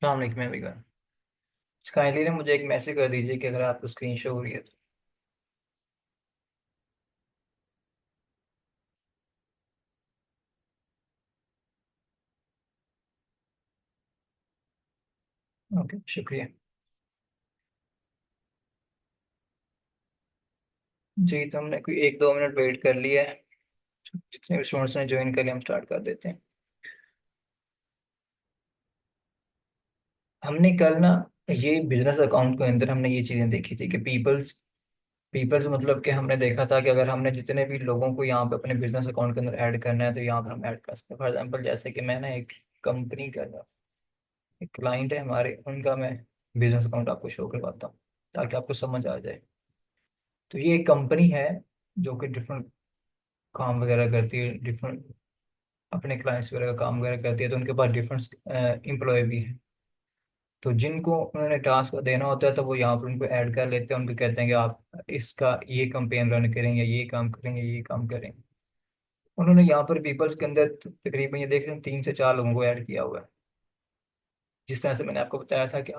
अलैक्म मैं भी कर। काइंडली ना मुझे एक मैसेज कर दीजिए कि अगर आपको स्क्रीन शो हो रही है तो। ओके, शुक्रिया। जी, तो हमने कोई 1-2 मिनट वेट कर लिया है। जितने भी स्टूडेंट्स ने ज्वाइन कर लिया, हम स्टार्ट कर देते हैं। हमने कल ना ये बिजनेस अकाउंट के अंदर हमने ये चीज़ें देखी थी कि पीपल्स पीपल्स मतलब कि हमने देखा था कि अगर हमने जितने भी लोगों को यहाँ पे अपने बिजनेस अकाउंट के अंदर ऐड करना है तो यहाँ पर हम ऐड कर सकते हैं। फॉर एग्जाम्पल, जैसे कि मैं ना एक कंपनी का एक क्लाइंट है हमारे, उनका मैं बिजनेस अकाउंट आपको शो करवाता हूँ ताकि आपको समझ आ जाए। तो ये एक कंपनी है जो कि डिफरेंट काम वगैरह करती है, डिफरेंट अपने क्लाइंट्स वगैरह का काम वगैरह करती है। तो उनके पास डिफरेंट एम्प्लॉय भी हैं। तो जिनको उन्होंने टास्क देना होता है तो वो यहाँ पर उनको ऐड कर लेते हैं। उनको कहते हैं कि आप इसका ये कैंपेन रन करेंगे, ये काम करेंगे, ये काम करेंगे। उन्होंने यहाँ पर पीपल्स के अंदर तकरीबन ये देख रहे हैं 3 से 4 लोगों को ऐड किया हुआ है। जिस तरह से मैंने आपको बताया था कि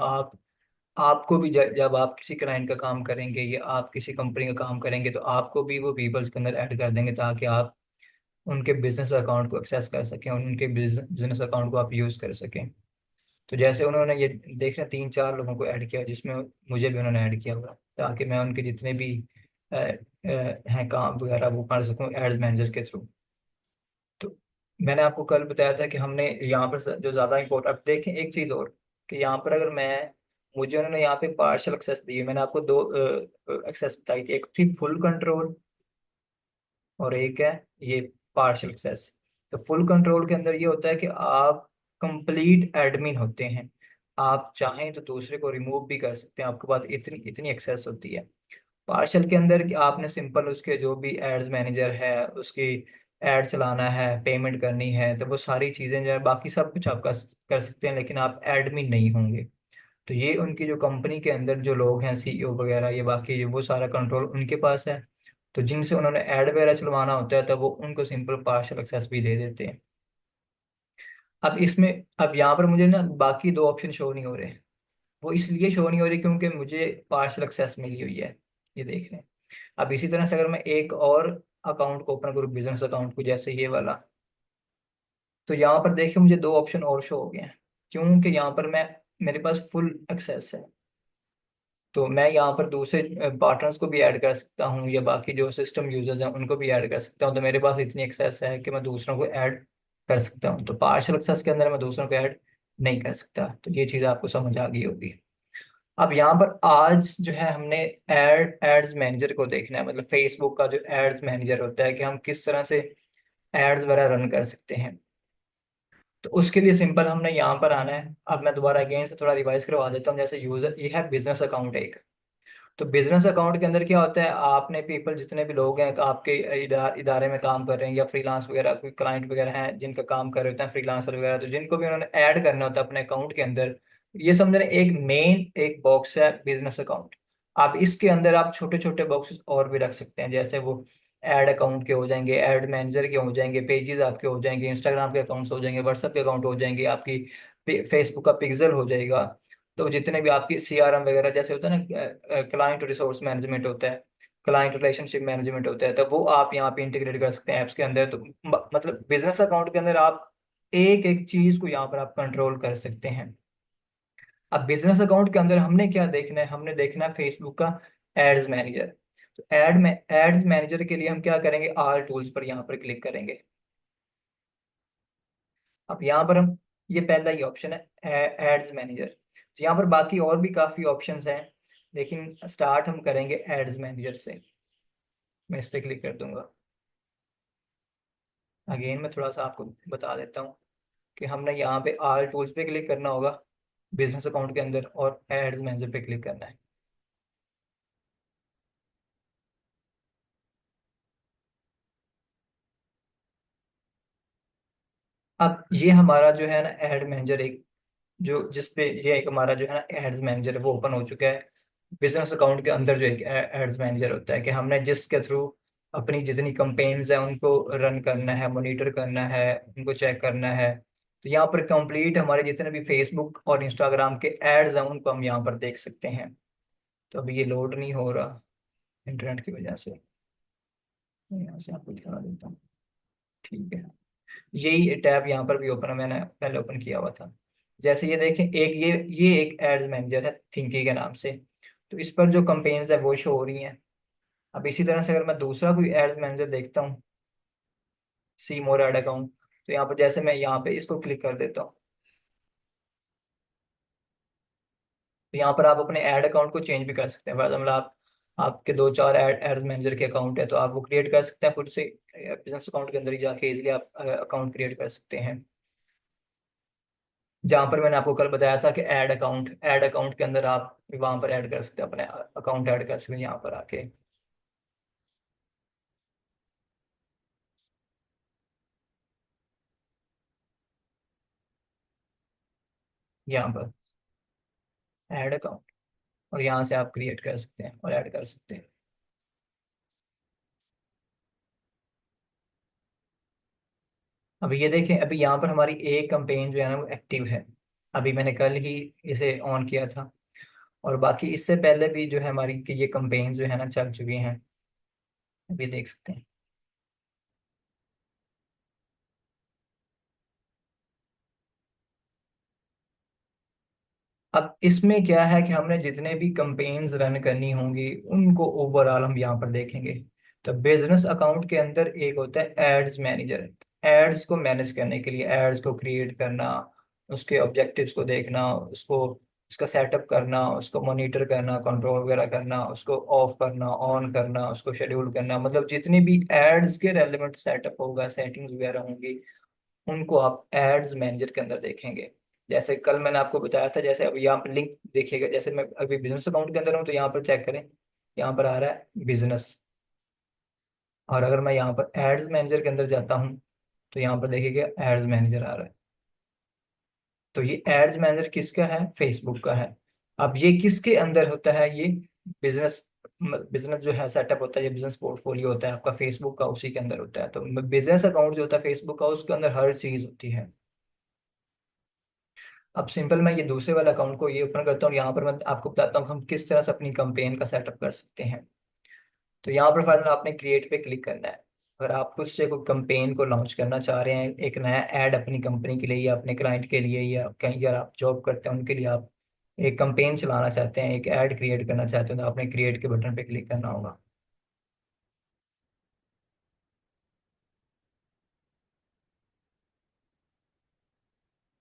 आपको भी जब आप किसी क्लाइंट का काम करेंगे या आप किसी कंपनी का काम करेंगे तो आपको भी वो पीपल्स के अंदर ऐड कर देंगे ताकि आप उनके बिजनेस अकाउंट को एक्सेस कर सकें, उनके बिजनेस अकाउंट को आप यूज़ कर सकें। तो जैसे उन्होंने ये देख रहे 3-4 लोगों को ऐड किया, जिसमें मुझे भी उन्होंने ऐड किया हुआ है, ताकि मैं उनके जितने भी हैं काम वगैरह वो कर सकूँ एड्स मैनेजर के थ्रू। तो मैंने आपको कल बताया था कि हमने यहाँ पर जो ज़्यादा इम्पोर्ट, अब देखें एक चीज़ और कि यहाँ पर अगर मैं मुझे उन्होंने यहाँ पे पार्शल एक्सेस दी है। मैंने आपको दो एक्सेस बताई थी, एक थी फुल कंट्रोल और एक है ये पार्शियल एक्सेस। तो फुल कंट्रोल के अंदर ये होता है कि आप कंप्लीट एडमिन होते हैं। आप चाहें तो दूसरे को रिमूव भी कर सकते हैं, आपके पास इतनी इतनी एक्सेस होती है। पार्शियल के अंदर कि आपने सिंपल उसके जो भी एड्स मैनेजर है उसकी एड चलाना है, पेमेंट करनी है, तो वो सारी चीज़ें जो है बाकी सब कुछ आप कर सकते हैं, लेकिन आप एडमिन नहीं होंगे। तो ये उनकी जो कंपनी के अंदर जो लोग हैं, सीईओ वगैरह, ये बाकी वो सारा कंट्रोल उनके पास है। तो जिनसे उन्होंने ऐड वगैरह चलवाना होता है तब वो उनको सिंपल पार्शल एक्सेस भी दे देते हैं। अब इसमें अब यहाँ पर मुझे ना बाकी दो ऑप्शन शो नहीं हो रहे। वो इसलिए शो नहीं हो रही क्योंकि मुझे पार्शल एक्सेस मिली हुई है, ये देख रहे हैं। अब इसी तरह से अगर मैं एक और अकाउंट को ओपन करूँ, बिजनेस अकाउंट को, जैसे ये वाला, तो यहाँ पर देखिए मुझे दो ऑप्शन और शो हो गए हैं। क्योंकि यहाँ पर मेरे पास फुल एक्सेस है। तो मैं यहाँ पर दूसरे पार्टनर्स को भी ऐड कर सकता हूँ या बाकी जो सिस्टम यूजर्स हैं उनको भी ऐड कर सकता हूँ। तो मेरे पास इतनी एक्सेस है कि मैं दूसरों को ऐड कर सकता हूँ। तो पार्शियल एक्सेस के अंदर मैं दूसरों को ऐड नहीं कर सकता। तो ये चीज़ आपको समझ आ गई होगी। अब यहाँ पर आज जो है हमने एड्स मैनेजर को देखना है, मतलब फेसबुक का जो एड्स मैनेजर होता है कि हम किस तरह से एड्स वगैरह रन कर सकते हैं। तो उसके लिए सिंपल हमने यहाँ पर आना है। अब मैं दोबारा अगेन से थोड़ा रिवाइज करवा देता हूँ। जैसे यूजर ये है बिजनेस अकाउंट एक। तो बिजनेस अकाउंट के अंदर क्या होता है, आपने पीपल जितने भी लोग हैं आपके इदारे में काम कर रहे हैं या फ्रीलांस वगैरह कोई क्लाइंट वगैरह हैं जिनका काम कर रहे होते हैं फ्रीलांसर वगैरह, तो जिनको भी उन्होंने ऐड करना होता है अपने अकाउंट के अंदर। ये समझ रहे हैं, एक मेन एक बॉक्स है बिजनेस अकाउंट। आप इसके अंदर आप छोटे छोटे बॉक्सेस और भी रख सकते हैं, जैसे वो ऐड अकाउंट के हो जाएंगे, ऐड मैनेजर के हो जाएंगे, पेजेस आपके हो जाएंगे, इंस्टाग्राम के अकाउंट्स हो जाएंगे, व्हाट्सएप के अकाउंट हो जाएंगे, आपकी फेसबुक का पिक्सल हो जाएगा। तो जितने भी आपकी सीआरएम वगैरह जैसे होता है ना, क्लाइंट रिसोर्स मैनेजमेंट होता है, क्लाइंट रिलेशनशिप मैनेजमेंट होता है, तो वो आप यहाँ पे इंटीग्रेट कर सकते हैं ऐप्स के अंदर। तो मतलब बिजनेस अकाउंट के अंदर आप एक एक चीज को यहाँ पर आप कंट्रोल कर सकते हैं। अब बिजनेस अकाउंट के अंदर हमने क्या देखना है, हमने देखना है फेसबुक का एड्स मैनेजर। तो एड्स मैनेजर के लिए हम क्या करेंगे, आल टूल्स पर यहाँ पर क्लिक करेंगे। अब यहाँ पर हम ये पहला ही ऑप्शन है एड्स मैनेजर। तो यहाँ पर बाकी और भी काफ़ी ऑप्शंस हैं, लेकिन स्टार्ट हम करेंगे एड्स मैनेजर से। मैं इस पर क्लिक कर दूंगा। अगेन मैं थोड़ा सा आपको बता देता हूँ कि हमने यहाँ पे आल टूल्स पे क्लिक करना होगा बिजनेस अकाउंट के अंदर और एड्स मैनेजर पे क्लिक करना है। अब ये हमारा जो है ना एड मैनेजर एक, जो जिस पे ये एक हमारा जो है ना एड्स मैनेजर है वो ओपन हो चुका है। बिजनेस अकाउंट के अंदर जो एक एड्स मैनेजर होता है कि हमने जिसके थ्रू अपनी जितनी कंपेन्स हैं उनको रन करना है, मॉनिटर करना है, उनको चेक करना है। तो यहाँ पर कंप्लीट हमारे जितने भी फेसबुक और इंस्टाग्राम के एड्स हैं उनको हम यहाँ पर देख सकते हैं। तो अभी ये लोड नहीं हो रहा इंटरनेट की वजह से। मैं यहाँ से आपको दिखा देता हूँ। ठीक है, यही टैब यहाँ पर भी ओपन है, मैंने पहले ओपन किया हुआ था। जैसे ये देखें, एक ये एक एड्स मैनेजर है थिंकी के नाम से। तो इस पर जो कंपेन्स है वो शो हो रही हैं। अब इसी तरह से अगर मैं दूसरा कोई एड्स मैनेजर देखता हूँ, सी मोर एड अकाउंट, तो यहाँ पर जैसे मैं यहाँ पे इसको क्लिक कर देता हूँ, तो यहाँ पर आप अपने ऐड अकाउंट को चेंज भी कर सकते हैं। फॉर एग्जाम्पल आप, आपके दो चार एड्स मैनेजर के अकाउंट है तो आप वो क्रिएट कर सकते हैं खुद से। बिजनेस अकाउंट के अंदर ही जाके इजिली आप अकाउंट क्रिएट कर सकते हैं। जहाँ पर मैंने आपको कल बताया था कि ऐड अकाउंट के अंदर आप वहाँ पर ऐड कर सकते हैं, अपने अकाउंट ऐड कर सकते हैं यहाँ पर आके। यहाँ पर ऐड अकाउंट, और यहाँ से आप क्रिएट कर सकते हैं और ऐड कर सकते हैं। अभी ये देखें, अभी यहाँ पर हमारी एक कंपेन जो है ना वो एक्टिव है। अभी मैंने कल ही इसे ऑन किया था, और बाकी इससे पहले भी जो है हमारी कि ये कंपेन जो है ना चल चुकी हैं। अभी देख सकते हैं। अब इसमें क्या है कि हमने जितने भी कंपेन्स रन करनी होंगी उनको ओवरऑल हम यहाँ पर देखेंगे। तो बिजनेस अकाउंट के अंदर एक होता है एड्स मैनेजर। एड्स को मैनेज करने के लिए, एड्स को क्रिएट करना, उसके ऑब्जेक्टिव्स को देखना, उसको उसका सेटअप करना, उसको मॉनिटर करना, कंट्रोल वगैरह करना, उसको ऑफ करना, ऑन करना, उसको शेड्यूल करना, मतलब जितनी भी एड्स के रेलिवेंट सेटअप होगा, सेटिंग्स वगैरह होंगी, उनको आप एड्स मैनेजर के अंदर देखेंगे। जैसे कल मैंने आपको बताया था, जैसे अब यहाँ पर लिंक देखिएगा, जैसे मैं अभी बिजनेस अकाउंट के अंदर हूँ तो यहाँ पर चेक करें, यहाँ पर आ रहा है बिजनेस। और अगर मैं यहाँ पर एड्स मैनेजर के अंदर जाता हूँ तो यहाँ पर देखिएगा एड्स मैनेजर आ रहा है। तो ये एड्स मैनेजर किसका है? फेसबुक का है। अब ये किसके अंदर होता है? ये बिजनेस बिजनेस जो है सेटअप होता है, ये बिजनेस पोर्टफोलियो होता है आपका फेसबुक का, उसी के अंदर होता है। तो बिजनेस अकाउंट जो होता है फेसबुक का, उसके अंदर हर चीज होती है। अब सिंपल मैं ये दूसरे वाले अकाउंट को ये ओपन करता हूँ, यहाँ पर मैं आपको बताता हूँ कि हम किस तरह से अपनी कंपेन का सेटअप कर सकते हैं। तो यहाँ पर फाइनल आपने क्रिएट पे क्लिक करना है। अगर आप खुद से कोई कंपेन को लॉन्च करना चाह रहे हैं, एक नया ऐड अपनी कंपनी के लिए या अपने क्लाइंट के लिए, या कहीं अगर आप जॉब करते हैं उनके लिए आप एक कंपेन चलाना चाहते हैं, एक ऐड क्रिएट करना चाहते हैं, तो आपने क्रिएट के बटन पे क्लिक करना होगा।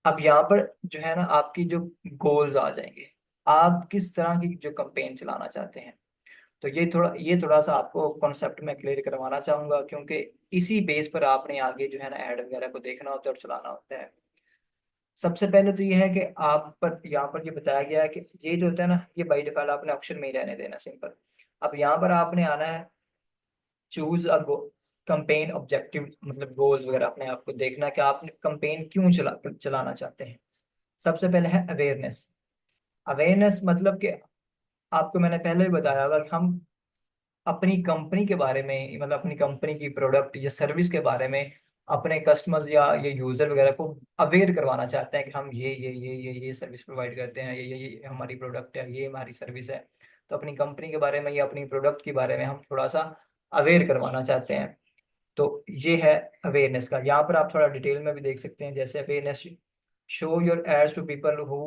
अब यहाँ पर जो है ना आपकी जो गोल्स आ जाएंगे, आप किस तरह की जो कंपेन चलाना चाहते हैं। तो ये थोड़ा सा आपको कॉन्सेप्ट में क्लियर करवाना चाहूंगा, क्योंकि इसी बेस पर आपने आगे जो है ना ऐड वगैरह को देखना होता है और चलाना होता है। सबसे पहले तो ये है कि आप पर यहाँ पर ये बताया गया है कि ये जो होता है ना, ये बाई डिफॉल्ट आपने ऑप्शन में ही रहने देना, सिंपल। अब यहाँ पर आपने आना है चूज अ कंपेन ऑब्जेक्टिव, मतलब गोल्स वगैरह अपने आप को देखना कि आपने कंपेन क्यों चलाना चाहते हैं। सबसे पहले है अवेयरनेस। अवेयरनेस मतलब कि आपको मैंने पहले भी बताया होगा कि हम अपनी कंपनी के बारे में, मतलब अपनी कंपनी की प्रोडक्ट या सर्विस के बारे में अपने कस्टमर्स या ये यूजर वगैरह को अवेयर करवाना चाहते हैं कि हम ये सर्विस प्रोवाइड करते हैं, ये हमारी प्रोडक्ट है, ये हमारी सर्विस है। तो अपनी कंपनी के बारे में या अपनी प्रोडक्ट के बारे में हम थोड़ा सा अवेयर करवाना चाहते हैं। तो ये है अवेयरनेस का। यहाँ पर आप थोड़ा डिटेल में भी देख सकते हैं, जैसे awareness, show your ads to people who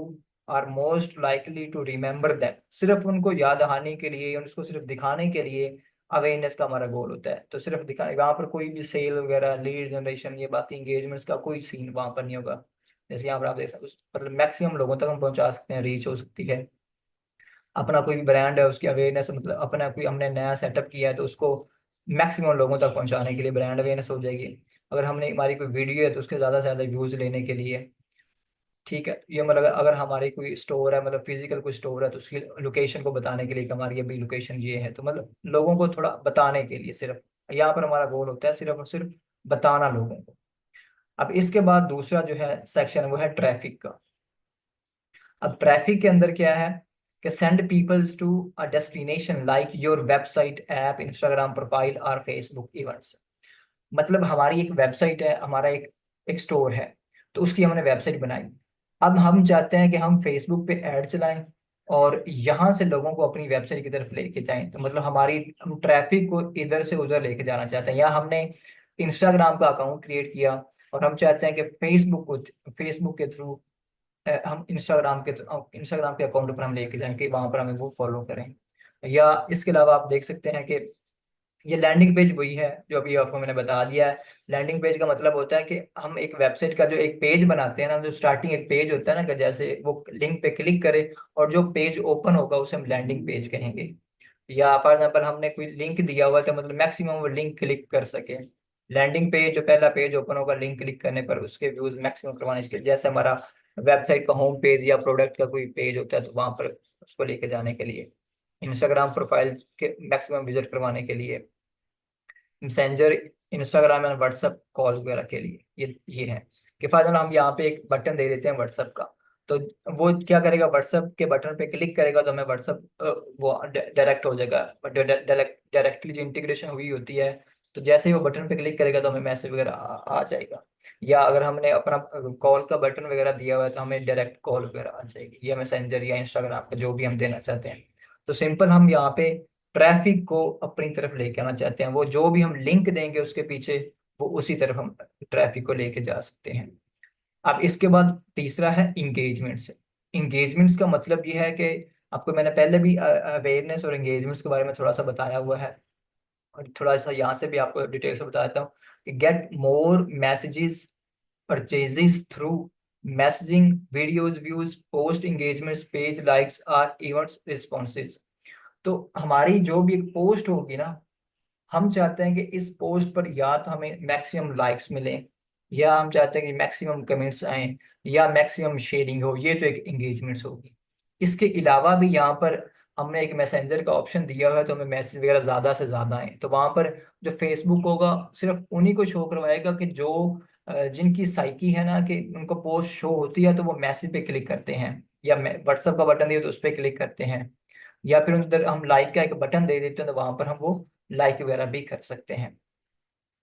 are most likely to remember them. सिर्फ उनको याद दहानी के लिए, उनको सिर्फ दिखाने के लिए अवेयरनेस का हमारा गोल होता है। तो सिर्फ दिखाने, वहाँ पर कोई भी सेल वगैरह, लीड जनरेशन, ये बाकी इंगेजमेंट्स का कोई सीन वहाँ पर नहीं होगा। जैसे यहाँ पर आप देख सकते मतलब मैक्सिमम लोगों तक हम पहुंचा सकते हैं, रीच हो सकती है। अपना कोई भी ब्रांड है उसकी अवेयरनेस, मतलब अपना कोई हमने नया सेटअप किया है तो उसको मैक्सिमम लोगों तक पहुंचाने के लिए ब्रांड अवेयरनेस हो जाएगी। अगर हमने हमारी कोई वीडियो है तो उसके ज़्यादा से ज़्यादा व्यूज़ लेने के लिए। ठीक है, ये मतलब अगर हमारी कोई स्टोर है, मतलब फिजिकल कोई स्टोर है, तो उसकी लोकेशन को बताने के लिए कि हमारी अभी लोकेशन ये है, तो मतलब लोगों को थोड़ा बताने के लिए सिर्फ, यहाँ पर हमारा गोल होता है सिर्फ और सिर्फ बताना लोगों को। अब इसके बाद दूसरा जो है सेक्शन है वो है ट्रैफिक का। अब ट्रैफिक के अंदर क्या है कि send peoples to a destination like your website, app, Instagram profile और फेसबुक इवेंट्स। मतलब हमारी एक वेबसाइट है, हमारा एक एक स्टोर है, तो उसकी हमने वेबसाइट बनाई। अब हम चाहते हैं कि हम फेसबुक पे ऐड चलाएं और यहाँ से लोगों को अपनी वेबसाइट की तरफ लेके जाएं। तो मतलब हम ट्रैफिक को इधर से उधर लेके जाना चाहते हैं। या हमने इंस्टाग्राम का अकाउंट क्रिएट किया और हम चाहते हैं कि फेसबुक के थ्रू हम इंस्टाग्राम के अकाउंट पर हम लेके जाएं कि वहां पर हमें वो फॉलो करें। या इसके अलावा आप देख सकते हैं कि ये लैंडिंग पेज वही है जो अभी आपको मैंने बता दिया है। लैंडिंग पेज का मतलब होता है कि हम एक वेबसाइट का जो एक पेज बनाते हैं ना, जो स्टार्टिंग एक पेज होता है ना, कि जैसे वो लिंक पे क्लिक करे और जो पेज ओपन होगा उसे हम लैंडिंग पेज कहेंगे। या फॉर एग्जाम्पल हमने कोई लिंक दिया हुआ है तो मतलब मैक्सिमम वो लिंक क्लिक कर सके। लैंडिंग पेज जो पहला पेज ओपन होगा लिंक क्लिक करने पर उसके व्यूज मैक्सिमम करवाने के लिए, जैसे हमारा वेबसाइट का होम पेज या प्रोडक्ट का कोई पेज होता है तो वहां पर उसको लेके जाने के लिए। इंस्टाग्राम प्रोफाइल के मैक्सिमम विजिट करवाने के लिए। Messenger, Instagram and WhatsApp call वगैरह के लिए ये है कि फॉर एग्जाम्पल हम यहाँ पे एक बटन दे देते हैं व्हाट्सएप का। तो वो क्या करेगा, व्हाट्सएप के बटन पे क्लिक करेगा तो हमें व्हाट्सएप वो डायरेक्ट हो जाएगा। बट डायरेक्टली जो इंटीग्रेशन हुई होती है, तो जैसे ही वो बटन पे क्लिक करेगा तो हमें मैसेज वगैरह आ जाएगा। या अगर हमने अपना कॉल का बटन वगैरह दिया हुआ है तो हमें डायरेक्ट कॉल वगैरह आ जाएगी, या मैसेंजर या इंस्टाग्राम का जो भी हम देना चाहते हैं। तो सिंपल हम यहाँ पे ट्रैफिक को अपनी तरफ लेके आना चाहते हैं। वो जो भी हम लिंक देंगे उसके पीछे, वो उसी तरफ हम ट्रैफिक को लेके जा सकते हैं। अब इसके बाद तीसरा है इंगेजमेंट्स। इंगेजमेंट्स का मतलब ये है कि आपको मैंने पहले भी अवेयरनेस और एंगेजमेंट्स के बारे में थोड़ा सा बताया हुआ है, और थोड़ा सा यहाँ से भी आपको डिटेल से बताता हूँ कि get more messages, purchases through messaging, videos views, post engagements, page likes or events responses. तो हमारी जो भी एक पोस्ट होगी ना, हम चाहते हैं कि इस पोस्ट पर या तो हमें मैक्सिमम लाइक्स मिलें, या हम चाहते हैं कि मैक्सिमम कमेंट्स आए, या मैक्सिमम शेयरिंग हो। ये तो एक एंगेजमेंट्स होगी। इसके अलावा भी यहाँ पर हमने एक मैसेंजर का ऑप्शन दिया हुआ है, तो हमें मैसेज वगैरह ज़्यादा से ज़्यादा आए। तो वहाँ पर जो फेसबुक होगा सिर्फ उन्हीं को शो करवाएगा कि जो जिनकी साइकी है ना, कि उनको पोस्ट शो होती है तो वो मैसेज पे क्लिक करते हैं, या व्हाट्सएप का बटन दिए तो उस पर क्लिक करते हैं, या फिर उधर हम लाइक का एक बटन दे देते हैं तो वहां पर हम वो लाइक वगैरह भी कर सकते हैं।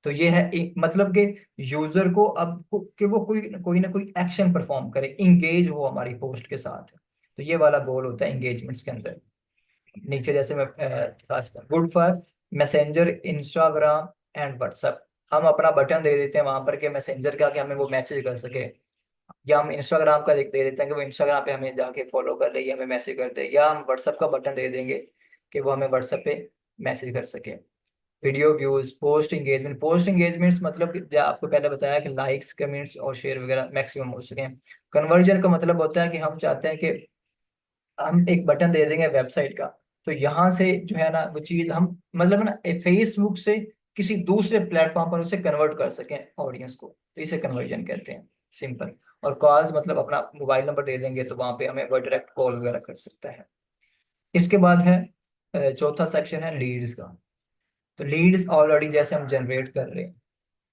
तो ये है एक मतलब कि यूजर को अब कि वो कोई कोई ना कोई एक्शन परफॉर्म करे, इंगेज हो हमारी पोस्ट के साथ। तो ये वाला गोल होता है एंगेजमेंट्स के अंदर। नीचे जैसे मैं good for messenger, Instagram and WhatsApp. हम अपना बटन दे देते हैं वहां पर कि मैसेंजर का कि हमें वो मैसेज कर सके, या हम इंस्टाग्राम का दे देते हैं कि वो इंस्टाग्राम पे हमें जाके फॉलो कर ले या हमें मैसेज कर दे, या हम व्हाट्सएप का बटन दे देंगे कि वो हमें व्हाट्सएप पे मैसेज कर सके। वीडियो व्यूज, पोस्ट एंगेजमेंट्स मतलब कि जो आपको पहले बताया कि लाइक्स, कमेंट्स और शेयर वगैरह मैक्सिमम हो सके। कन्वर्जन का मतलब होता है कि हम चाहते हैं कि हम एक बटन दे देंगे वेबसाइट का, तो यहाँ से जो है ना वो चीज हम मतलब ना फेसबुक से किसी दूसरे प्लेटफॉर्म पर उसे कन्वर्ट कर सकें ऑडियंस को, तो इसे कन्वर्जन कहते हैं, सिंपल। और कॉल्स मतलब अपना मोबाइल नंबर दे देंगे तो वहां पे हमें वो डायरेक्ट कॉल वगैरह कर सकता है। इसके बाद है चौथा सेक्शन है लीड्स का। तो लीड्स ऑलरेडी जैसे हम जनरेट कर रहे हैं,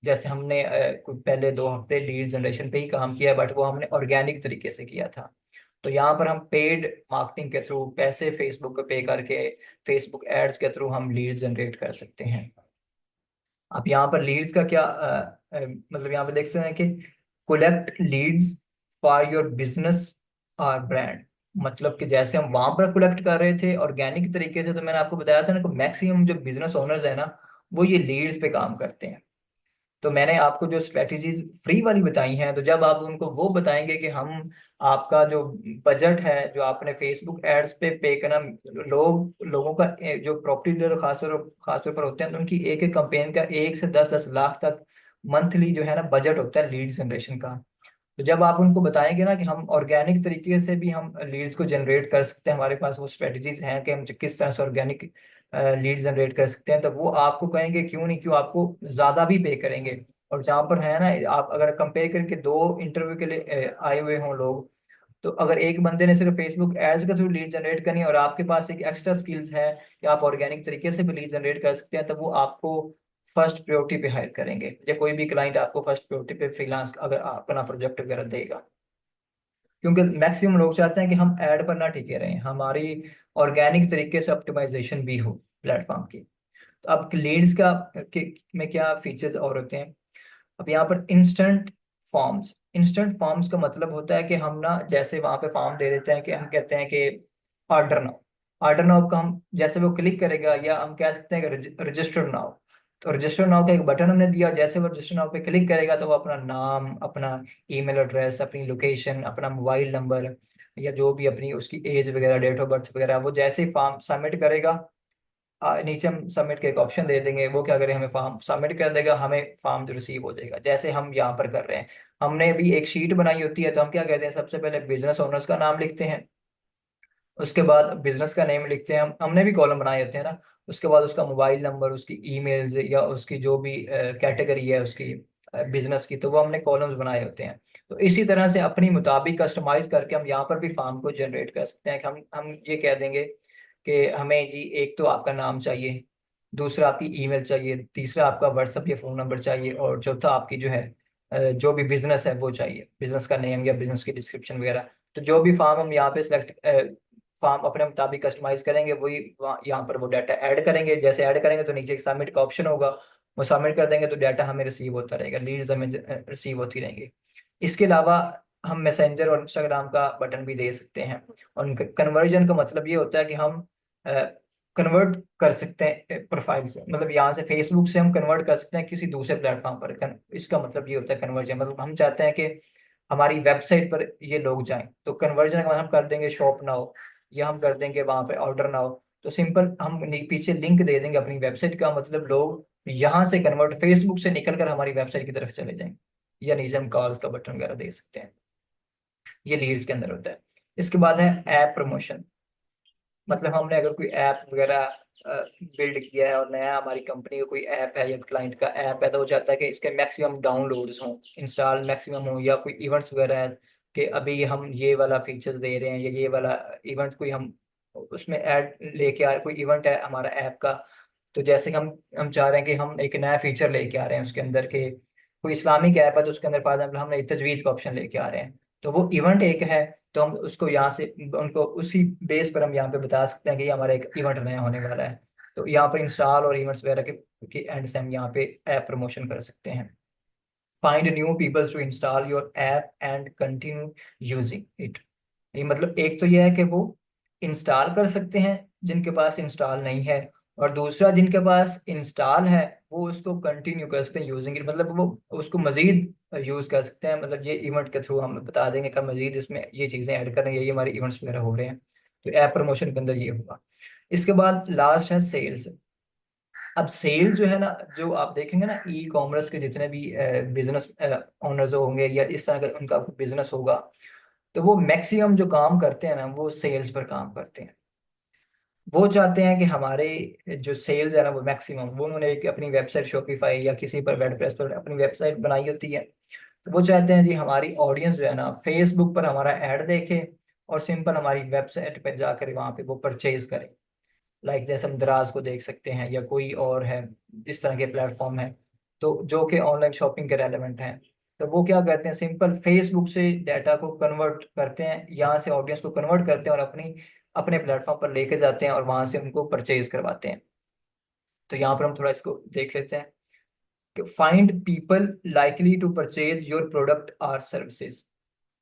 जैसे हमने कुछ पहले 2 हफ्ते लीड जनरेशन पे ही काम किया, बट वो हमने ऑर्गेनिक तरीके से किया था। तो यहाँ पर हम पेड मार्केटिंग के थ्रू पैसे फेसबुक को पे करके, फेसबुक एड्स के थ्रू हम लीड्स जनरेट कर सकते हैं। अब यहाँ पर लीड्स का क्या मतलब यहाँ पे देख सकते हैं कि collect leads for your business और ब्रांड। मतलब कि जैसे हम वहां पर कलेक्ट कर रहे थे ऑर्गेनिक तरीके से, तो मैंने आपको बताया था ना कि मैक्सिमम जो बिजनेस ओनर्स है ना, वो ये लीड्स पे काम करते हैं। तो मैंने आपको जो स्ट्रेटजीज फ्री वाली बताई हैं, तो जब आप उनको वो बताएंगे कि हम आपका जो बजट है जो आपने फेसबुक एड्स पे पे करना, लोगों का जो प्रॉपर्टी डीलर खासतौर पर होते हैं, तो उनकी एक एक कंपेन का 1 से 10 10 लाख तक मंथली जो है ना बजट होता है लीड जनरेशन का। तो जब आप उनको बताएंगे ना कि हम ऑर्गेनिक तरीके से भी हम लीड्स को जनरेट कर सकते हैं, हमारे पास वो स्ट्रेटजीज हैं कि हम किस तरह से ऑर्गेनिक लीड जनरेट कर सकते हैं, तो वो आपको कहेंगे क्यों नहीं, क्यों आपको ज्यादा भी पे करेंगे। और जहाँ पर है ना, आप अगर कंपेयर करके 2 इंटरव्यू के लिए आए हुए हों लोग, तो अगर एक बंदे ने सिर्फ फेसबुक एड्स के थ्रू लीड जनरेट करनी है और आपके पास एक एक्स्ट्रा स्किल्स है कि आप ऑर्गेनिक तरीके से भी लीड जनरेट कर सकते हैं, तो वो आपको फर्स्ट प्रायोरिटी पे हायर करेंगे, या कोई भी क्लाइंट आपको फर्स्ट प्रायोरिटी पे फ्रीलांस अगर अपना प्रोजेक्ट वगैरह देगा। क्योंकि मैक्सिमम लोग चाहते हैं कि हम ऐड पर ना टिके रहें, हमारी ऑर्गेनिक तरीके से ऑप्टिमाइजेशन भी हो प्लेटफॉर्म की। तो अब लीड्स में क्या फीचर्स और होते हैं। अब यहाँ पर इंस्टेंट फॉर्म्स, इंस्टेंट फॉर्म्स का मतलब होता है कि हम ना जैसे वहां पे फॉर्म दे देते हैं कि हम कहते हैं कि ऑर्डर नाउ। ऑर्डर नाउ का हम जैसे वो क्लिक करेगा, या हम कह सकते हैं कि रजिस्टर नाउ। तो रजिस्टर नाउ का एक बटन हमने दिया, जैसे वो रजिस्टर नाउ पे क्लिक करेगा तो वो अपना नाम, अपना ईमेल एड्रेस, अपनी लोकेशन, अपना मोबाइल नंबर, या जो भी अपनी उसकी एज वगैरह, डेट ऑफ बर्थ वगैरह, वो जैसे ही फॉर्म सबमिट करेगा, नीचे हम सबमिट के एक ऑप्शन दे देंगे, वो क्या करें, हमें फॉर्म सबमिट कर देगा, हमें फॉर्म रिसीव हो जाएगा, जैसे हम यहाँ पर कर रहे हैं। हमने भी एक शीट बनाई होती है, तो हम क्या कहते हैं, सबसे पहले बिजनेस ओनर्स का नाम लिखते हैं, उसके बाद बिजनेस का नेम लिखते हैं, हमने भी कॉलम बनाए होते हैं ना, उसके बाद उसका मोबाइल नंबर, उसकी ईमेल्स, या उसकी जो भी कैटेगरी है उसकी बिजनेस की, तो वो हमने कॉलम्स बनाए होते हैं। तो इसी तरह से अपनी मुताबिक कस्टमाइज करके हम यहाँ पर भी फॉर्म को जनरेट कर सकते हैं कि हम ये कह देंगे कि हमें जी एक तो आपका नाम चाहिए, दूसरा आपकी ईमेल चाहिए, तीसरा आपका व्हाट्सअप या फ़ोन नंबर चाहिए, और चौथा आपकी जो है जो भी बिजनेस है वो चाहिए, बिजनेस का नेम या बिजनेस की डिस्क्रिप्शन वगैरह। तो जो भी फॉर्म हम यहाँ पे सिलेक्ट फॉर्म अपने मुताबिक कस्टमाइज करेंगे, वही यहाँ पर वो डाटा ऐड करेंगे, जैसे ऐड करेंगे तो नीचे एक सबमिट का ऑप्शन होगा, वो सबमिट कर देंगे तो डाटा हमें रिसीव होता रहेगा, लीड्स हमें रिसीव होती रहेंगी। इसके अलावा हम मैसेंजर और इंस्टाग्राम का बटन भी दे सकते हैं। और कन्वर्जन का मतलब ये होता है कि हम कन्वर्ट कर सकते हैं प्रोफाइल से, मतलब यहाँ से फेसबुक से हम कन्वर्ट कर सकते हैं किसी दूसरे प्लेटफॉर्म पर। इसका मतलब ये होता है कन्वर्जन, मतलब हम चाहते हैं कि हमारी वेबसाइट पर ये लोग जाएं, तो कन्वर्जन का मतलब हम कर देंगे शॉप नाउ, या हम कर देंगे वहां पे ऑर्डर नाउ। तो सिंपल हम पीछे लिंक दे देंगे अपनी वेबसाइट का, मतलब लोग यहाँ से कन्वर्ट, फेसबुक से निकल कर हमारी वेबसाइट की तरफ चले जाएंगे, या नीचे हम कॉल का बटन वगैरह दे सकते हैं। ये लीड्स के अंदर होता है। इसके बाद है ऐप प्रमोशन। मतलब हमने अगर कोई ऐप वगैरह बिल्ड किया है, और नया हमारी कंपनी का कोई ऐप है या क्लाइंट का ऐप है, तो वो चाहता है कि इसके मैक्सिमम डाउनलोड्स हों, इंस्टॉल मैक्सिमम हो, या कोई इवेंट्स वगैरह है कि अभी हम ये वाला फीचर्स दे रहे हैं, या ये वाला इवेंट कोई हम उसमें ऐड लेके आ रहे, कोई इवेंट है हमारा ऐप का। तो जैसे कि हम चाह रहे हैं कि हम एक नया फीचर लेके आ रहे हैं उसके अंदर के, कोई इस्लामिक ऐप है तो उसके अंदर फॉर एग्जाम्पल हमने तजवीद का ऑप्शन लेके आ रहे हैं, तो वो इवेंट एक है, तो हम उसको यहाँ से उनको उसी बेस पर हम यहाँ पे बता सकते हैं कि ये हमारा एक इवेंट नया होने वाला है। तो यहाँ पर इंस्टॉल और इवेंट्स वगैरह के एंड से हम यहाँ पे ऐप प्रमोशन कर सकते हैं। Find new peoples to install your app and continue using it. ये मतलब एक तो यह है कि वो इंस्टॉल कर सकते हैं जिनके पास इंस्टॉल नहीं है, और दूसरा जिनके पास इंस्टॉल है वो उसको कंटिन्यू कर सकते हैं यूजिंग इट, मतलब वो उसको मजीद यूज कर सकते हैं। मतलब ये इवेंट के थ्रू हम बता देंगे कि मजीद इसमें ये चीज़ें ऐड कर रहे हैं, ये हमारे इवेंट्स वगैरह हो रहे हैं। तो ऐप प्रमोशन के अंदर ये होगा। इसके बाद लास्ट है सेल्स। अब सेल जो है ना, जो आप देखेंगे ना ई कॉमर्स के जितने भी बिजनेस ओनर्स होंगे या इस तरह का उनका बिजनेस होगा, तो वो मैक्सिमम जो काम करते हैं ना वो सेल्स पर काम करते हैं। वो चाहते हैं कि हमारे जो सेल्स है ना वो मैक्सिमम, वो उन्होंने एक अपनी वेबसाइट शॉपिफाई या किसी पर वर्डप्रेस पर अपनी वेबसाइट बनाई होती है, तो वो चाहते हैं जी हमारी ऑडियंस जो है ना फेसबुक पर हमारा ऐड देखे, और सिंपल हमारी वेबसाइट पर जाकर वहाँ पे वो परचेज करे। लाइक जैसे हम दराज को देख सकते हैं, या कोई और है, इस तरह के प्लेटफॉर्म है तो जो कि ऑनलाइन शॉपिंग के रेलेवेंट हैं। तो वो क्या करते हैं, सिंपल फेसबुक से डाटा को कन्वर्ट करते हैं, यहाँ से ऑडियंस को कन्वर्ट करते हैं और अपने प्लेटफॉर्म पर लेके जाते हैं, और वहां से उनको परचेज करवाते हैं। तो यहाँ पर हम थोड़ा इसको देख लेते हैं कि find people likely to purchase your product or services.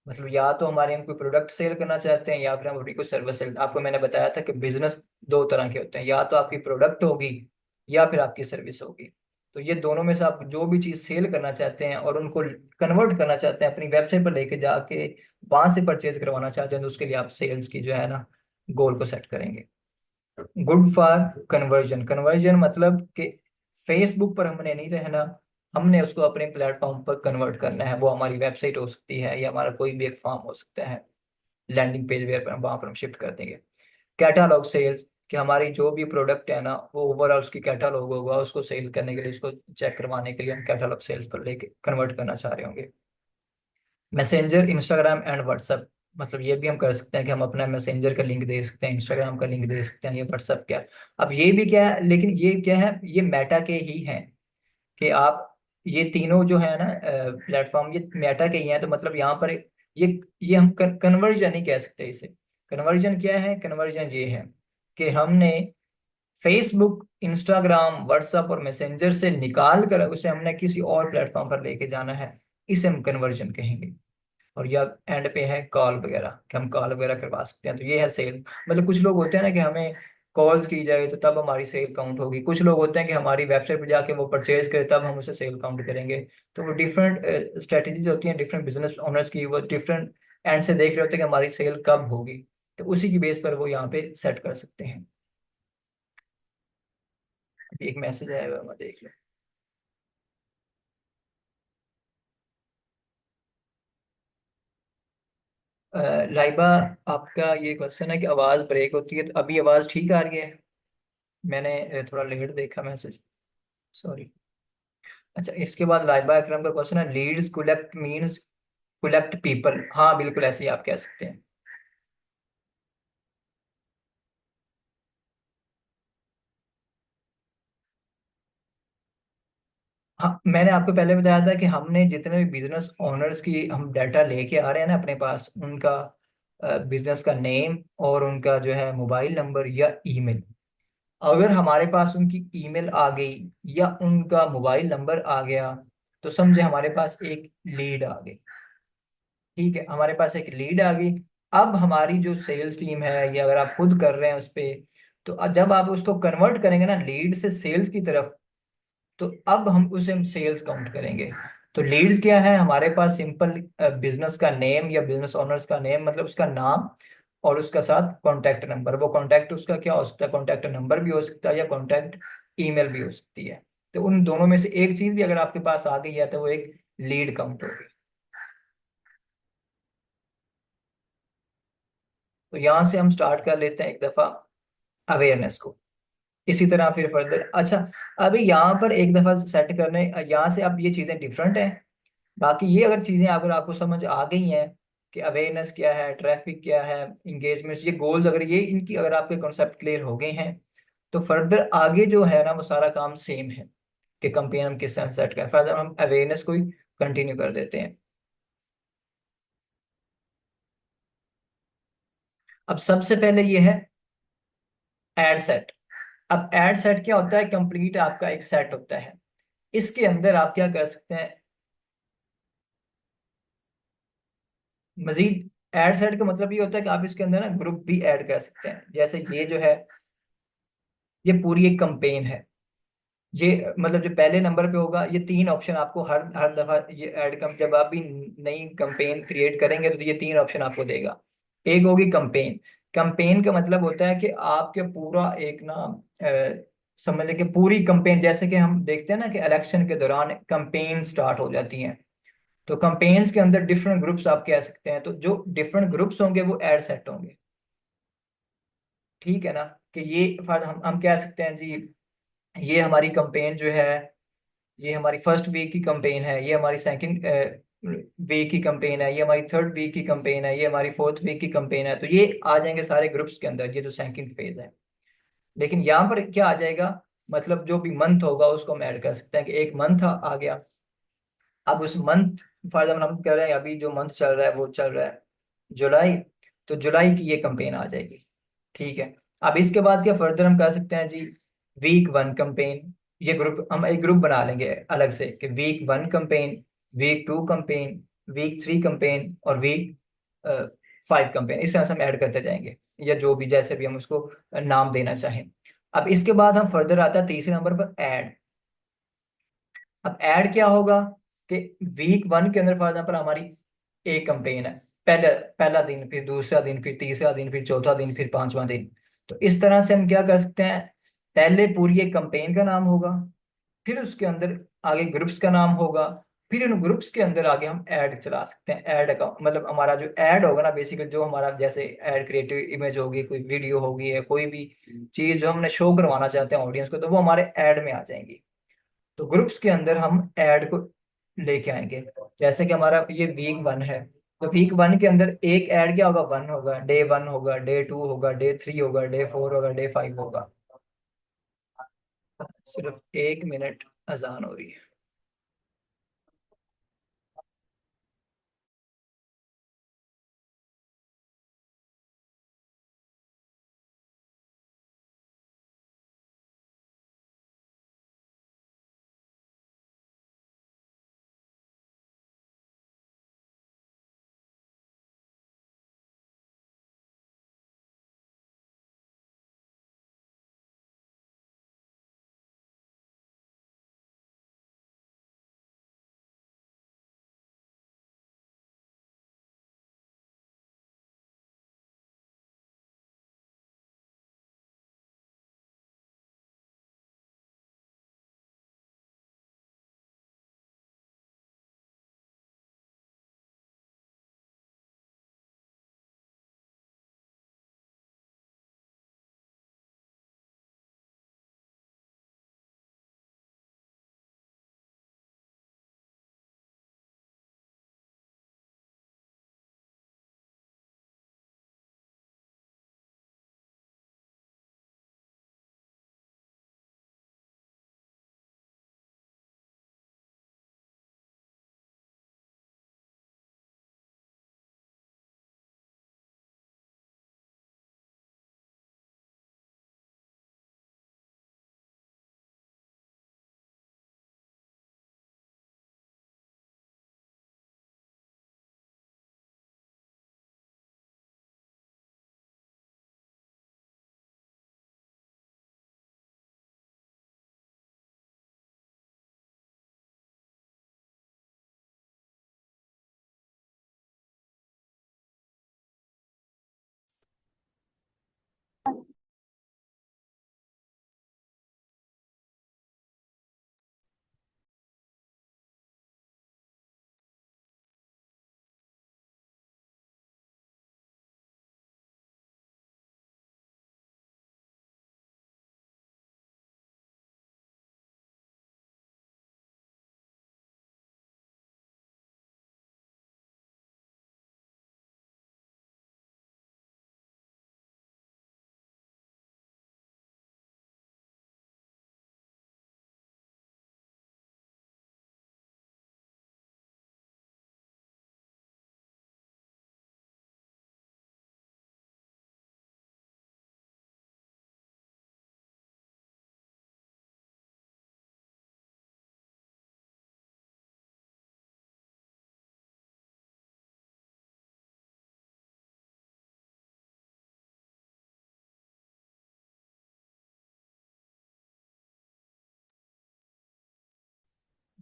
मतलब या तो हमारे हम कोई प्रोडक्ट सेल करना चाहते हैं, या फिर हम अपनी कोई सर्विस सेल। आपको मैंने बताया था कि बिजनेस दो तरह के होते हैं, या तो आपकी प्रोडक्ट होगी या फिर आपकी सर्विस होगी। तो ये दोनों में से आप जो भी चीज़ सेल करना चाहते हैं और उनको कन्वर्ट करना चाहते हैं अपनी वेबसाइट पर लेके जाके, वहां से परचेज करवाना चाहते हैं, तो उसके लिए आप सेल्स की जो है ना गोल को सेट करेंगे। Good for conversion. कन्वर्जन मतलब कि फेसबुक पर हमने नहीं रहना, हमने उसको अपने प्लेटफॉर्म पर कन्वर्ट करना है। वो हमारी वेबसाइट हो सकती है, या हमारा कोई भी एक फॉर्म हो सकता है, लैंडिंग पेज वेयर पर वहां पर हम शिफ्ट कर देंगे। कैटालॉग सेल्स, कि हमारी जो भी प्रोडक्ट है ना वो ओवरऑल उसकी कैटालॉग होगा, उसको सेल करने के लिए, उसको चेक करवाने के लिए हम कैटालॉग सेल्स पर लेके कन्वर्ट करना चाह रहे होंगे। Messenger, Instagram and WhatsApp. मतलब ये भी हम कर सकते हैं कि हम अपना मैसेंजर का लिंक दे सकते हैं, इंस्टाग्राम का लिंक दे सकते हैं, ये व्हाट्सएप क्या। अब ये भी क्या है, लेकिन ये क्या है, ये मेटा के ही हैं कि आप ये तीनों जो है ना प्लेटफॉर्म, ये मेटा के ही हैं। तो मतलब यहाँ पर ये हम कन्वर्जन नहीं कह सकते इसे। कन्वर्जन क्या है, कन्वर्जन ये है कि हमने फेसबुक, इंस्टाग्राम, व्हाट्सएप और मैसेंजर से निकाल कर उसे हमने किसी और प्लेटफॉर्म पर लेके जाना है। इसे हम कन्वर्जन कहेंगे। और या एंड पे है कॉल वगैरह, कि हम कॉल वगैरह करवा सकते हैं, तो ये है सेल। मतलब कुछ लोग होते हैं ना कि हमें कॉल्स की जाए तो तब हमारी सेल काउंट होगी, कुछ लोग होते हैं कि हमारी वेबसाइट पे जाके वो परचेज करे तब हम उसे सेल काउंट करेंगे। तो वो डिफरेंट स्ट्रेटजीज होती हैं डिफरेंट बिजनेस ओनर्स की, वो डिफरेंट एंड से देख रहे होते हैं कि हमारी सेल कब होगी, तो उसी की बेस पर वो यहाँ पे सेट कर सकते हैं। अभी एक मैसेज आया हुआ है, मैं देख लूँ। लाइबा, आपका ये क्वेश्चन है कि आवाज़ ब्रेक होती है, तो अभी आवाज़ ठीक आ रही है? मैंने थोड़ा लेट देखा मैसेज, सॉरी। अच्छा, इसके बाद लाइबा अकरम का क्वेश्चन है, leads collect means collect people. हाँ बिल्कुल, ऐसे ही आप कह सकते हैं। हाँ, मैंने आपको पहले बताया था कि हमने जितने भी बिजनेस ओनर्स की हम डाटा लेके आ रहे हैं ना अपने पास, उनका बिजनेस का नेम और उनका जो है मोबाइल नंबर या ईमेल, अगर हमारे पास उनकी ईमेल आ गई या उनका मोबाइल नंबर आ गया, तो समझे हमारे पास एक लीड आ गई। ठीक है, हमारे पास एक लीड आ गई। अब हमारी जो सेल्स टीम है, या अगर आप खुद कर रहे हैं उस पे, तो जब आप उसको कन्वर्ट करेंगे ना लीड से सेल्स की तरफ, तो अब हम उसे हम सेल्स काउंट करेंगे। तो लीड्स क्या है, हमारे पास सिंपल बिजनेस का नेम या बिजनेस ओनर्स का नेम, मतलब उसका नाम, और उसका साथ कॉन्टैक्ट नंबर। वो कॉन्टैक्ट उसका क्या हो सकता है, कॉन्टैक्ट नंबर भी हो सकता है या कॉन्टैक्ट ईमेल भी हो सकती है। तो उन दोनों में से एक चीज भी अगर आपके पास आ गई है तो वो एक लीड काउंट होगी। तो यहाँ से हम स्टार्ट कर लेते हैं एक दफा अवेयरनेस को। इसी तरह फिर फर्दर, अच्छा, अभी यहाँ पर एक दफा सेट करने, यहाँ से अब ये चीजें डिफरेंट हैं। बाकी ये अगर चीजें अगर आपको समझ आ गई हैं कि अवेयरनेस क्या है, ट्रैफिक क्या है, इंगेजमेंट, ये गोल्स, अगर ये इनकी अगर आपके कॉन्सेप्ट क्लियर हो गए हैं, तो फर्दर आगे जो है ना वो सारा काम सेम है कि कंपेन हम किस तरह सेट करें। फर्दर हम अवेयरनेस को ही कंटिन्यू कर देते हैं। अब सबसे पहले ये है एड सेट। अब एड सेट क्या होता है, कंप्लीट आपका एक सेट होता है। इसके अंदर आप क्या कर सकते हैं, मजीद एड सेट का मतलब ये होता है कि आप इसके अंदर ना ग्रुप भी ऐड कर सकते हैं। जैसे ये जो है, ये पूरी एक कंपेन है। ये मतलब जो पहले नंबर पे होगा, ये तीन ऑप्शन आपको हर हर दफा ये ऐड कम, जब आप भी नई कंपेन क्रिएट करेंगे तो ये तीन ऑप्शन आपको देगा। एक होगी कंपेन। कंपेन का मतलब होता है कि आपके पूरा एक ना समझ लें कि पूरी कंपेन, जैसे कि हम देखते हैं ना कि इलेक्शन के दौरान कंपेन स्टार्ट हो जाती हैं, तो कंपेन्स के अंदर डिफरेंट ग्रुप्स आप कह सकते हैं, तो जो डिफरेंट ग्रुप्स होंगे वो ऐड सेट होंगे। ठीक है ना, कि ये फर्ज हम कह सकते हैं जी, ये हमारी कंपेन जो है, ये हमारी फर्स्ट वीक की कंपेन है, ये हमारी सेकंड वीक की कंपेन है, ये हमारी थर्ड वीक की कंपेन है, ये हमारी फोर्थ वीक की कंपेन है। तो ये आ जाएंगे सारे ग्रुप्स के अंदर, ये जो सेकंड फेज है। लेकिन यहाँ पर क्या आ जाएगा, मतलब जो भी मंथ होगा उसको हम ऐड कर सकते हैं कि एक मंथ आ गया। अब उस मंथ, फॉर एग्जाम्पल हम कह रहे हैं अभी जो मंथ चल रहा है वो चल रहा है जुलाई, तो जुलाई की ये कंपेन आ जाएगी। ठीक है, अब इसके बाद क्या फर्दर हम कर सकते हैं जी, वीक वन कंपेन। ये ग्रुप हम एक ग्रुप बना लेंगे अलग से कि week one campaign, week two campaign, week three campaign और वीक फाइव कंपेन। इस तरह से हम ऐड करते जाएंगे, या जो भी जैसे भी हम उसको नाम देना चाहें। अब इसके बाद हम फर्दर आता है तीसरे नंबर पर ऐड। अब ऐड क्या होगा कि वीक वन के अंदर फॉर एग्जाम्पल हमारी एक कंपेन है, पहले पहला दिन, फिर दूसरा दिन, फिर तीसरा दिन, फिर चौथा दिन, फिर पांचवा दिन। तो इस तरह से हम क्या कर सकते हैं, पहले पूरी एक कंपेन का नाम होगा, फिर उसके अंदर आगे ग्रुप्स का नाम होगा, फिर उन ग्रुप्स के अंदर आगे हम ऐड चला सकते हैं। ऐड अकाउंट मतलब हमारा जो ऐड होगा ना, बेसिकली जो हमारा जैसे ऐड क्रिएटिव इमेज होगी, कोई वीडियो होगी, या कोई भी चीज जो हमने शो करवाना चाहते हैं ऑडियंस को, तो वो हमारे ऐड में आ जाएंगी। तो ग्रुप्स के अंदर हम ऐड को लेके आएंगे। जैसे कि हमारा ये वीक वन है, तो वीक वन के अंदर एक ऐड क्या होगा, वन होगा, डे वन होगा, डे टू होगा, डे थ्री होगा, डे फोर होगा, डे फाइव होगा। सिर्फ एक मिनट, अजान हो रही है।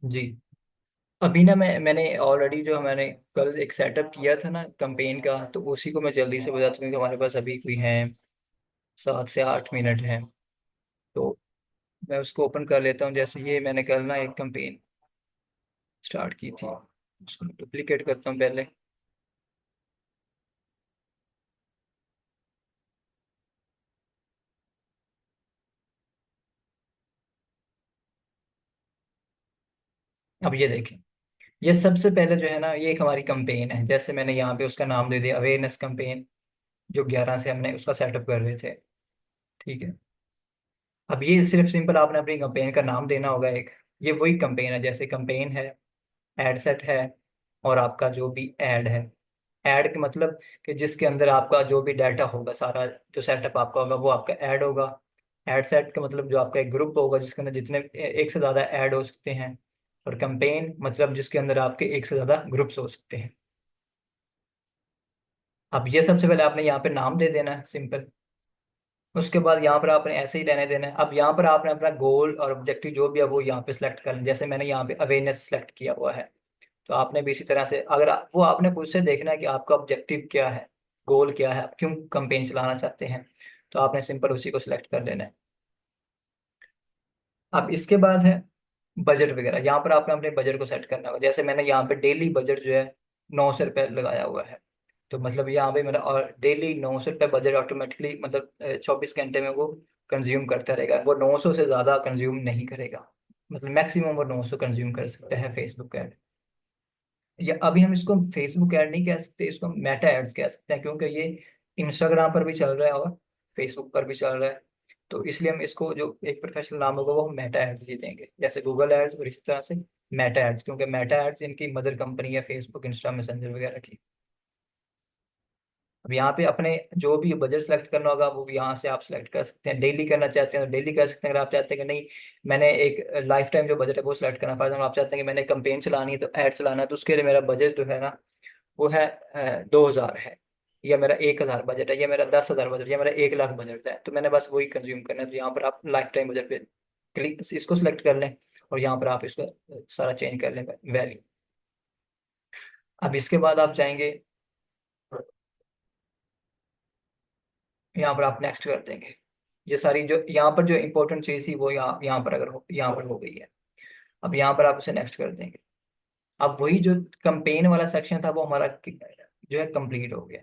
जी। अभी ना मैंने ऑलरेडी जो मैंने कल एक सेटअप किया था ना कैंपेन का, तो उसी को मैं जल्दी से बता दूं क्योंकि हमारे पास अभी कोई है 7 से 8 मिनट है। तो मैं उसको ओपन कर लेता हूँ। जैसे ये मैंने कल ना एक कैंपेन स्टार्ट की थी, उसको डुप्लीकेट करता हूँ पहले। अब ये देखें, ये सबसे पहले जो है ना, ये एक हमारी कैंपेन है। जैसे मैंने यहाँ पे उसका नाम दे दिया अवेयरनेस कैंपेन, जो 11 से हमने उसका सेटअप कर रहे थे। ठीक है। अब ये सिर्फ सिंपल आपने अपनी कैंपेन का नाम देना होगा एक। ये वही कैंपेन है, जैसे कैंपेन है, एड सेट है, और आपका जो भी ऐड है। ऐड का मतलब कि जिसके अंदर आपका जो भी डाटा होगा, सारा जो सेटअप आपका होगा वो आपका ऐड होगा। ऐड सेट का मतलब जो आपका एक ग्रुप होगा जिसके अंदर जितने एक से ज़्यादा ऐड हो सकते हैं। और कैंपेन मतलब जिसके अंदर आपके एक से ज़्यादा ग्रुप्स हो सकते हैं। अब ये सबसे पहले आपने यहाँ पे नाम दे देना है सिंपल। उसके बाद यहाँ पर आपने ऐसे ही रहने देना है। अब यहाँ पर आपने अपना गोल और ऑब्जेक्टिव जो भी है वो यहाँ पे सिलेक्ट कर लें। जैसे मैंने यहाँ पे अवेयरनेस सेलेक्ट किया हुआ है, तो आपने भी इसी तरह से अगर वो आपने खुद से देखना है कि आपका ऑब्जेक्टिव क्या है, गोल क्या है, आप क्यों कंपेन चलाना चाहते हैं, तो आपने सिंपल उसी को सिलेक्ट कर लेना है। अब इसके बाद है बजट वगैरह। यहाँ पर आपने अपने बजट को सेट करना होगा। जैसे मैंने यहाँ पे डेली बजट जो है 900 रुपये लगाया हुआ है। तो मतलब यहाँ पे मेरा और डेली 900 रुपये बजट ऑटोमेटिकली मतलब 24 घंटे में वो कंज्यूम करता रहेगा। वो 900 से ज़्यादा कंज्यूम नहीं करेगा। मतलब मैक्सिमम वो 900 कंज्यूम कर सकता है फेसबुक ऐड। या अभी हम इसको फेसबुक ऐड नहीं कह सकते, इसको मेटा एड्स कह सकते हैं, क्योंकि ये इंस्टाग्राम पर भी चल रहा है और फेसबुक पर भी चल रहा है। तो इसलिए हम इसको जो एक प्रोफेशनल नाम होगा वो हम मेटा एड्स ही देंगे, जैसे गूगल एड्स और इसी तरह से मेटा एड्स, क्योंकि मेटा एड्स इनकी मदर कंपनी है फेसबुक, इंस्टा, मैसेंजर वगैरह की। अब यहाँ पे अपने जो भी बजट सेलेक्ट करना होगा वो भी यहाँ से आप सेलेक्ट कर सकते हैं। डेली करना चाहते हैं तो डेली कर सकते हैं। अगर आप चाहते हैं कि नहीं, मैंने एक लाइफ टाइम जो बजट है वो सिलेक्ट करना, फॉर एग्जाम्पल आप चाहते हैं कि मैंने कंपेन चलानी है तो ऐड चलाना है, तो उसके लिए मेरा बजट जो है ना वो है 2,000 है, या मेरा 1,000 बजट है, या मेरा 10,000 बजट, या मेरा 1 लाख बजट है, तो मैंने बस वही कंज्यूम करना है। तो यहाँ पर आप लाइफ टाइम बजट पे क्लिक इसको सिलेक्ट कर लें, और यहाँ पर आप इसको सारा चेंज कर लें वैल्यू। अब इसके बाद आप चाहेंगे, यहाँ पर आप नेक्स्ट कर देंगे। ये सारी जो यहाँ पर जो इंपॉर्टेंट चीज़ थी वो यहाँ पर अगर यहाँ पर हो गई है। अब यहाँ पर आप उसे नेक्स्ट कर देंगे। अब वही जो कंपेन वाला सेक्शन था वो हमारा जो है कंप्लीट हो गया।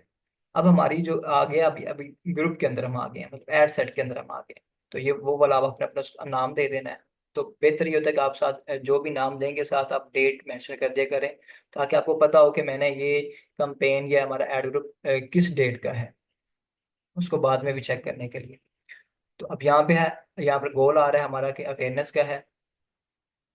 अब हमारी जो आ गया, अभी अभी ग्रुप के अंदर हम आ गए हैं, मतलब एड सेट के अंदर हम आ गए हैं। तो ये वो वाला आप अपने अपना नाम दे देना है। तो बेहतर ये होता है कि आप साथ जो भी नाम देंगे साथ आप डेट मेंशन कर दिया करें, ताकि आपको पता हो कि मैंने ये कंपेन या हमारा एड ग्रुप किस डेट का है, उसको बाद में भी चेक करने के लिए। तो अब यहाँ पे है, यहाँ पर गोल आ रहा है हमारा कि अवेयरनेस का है।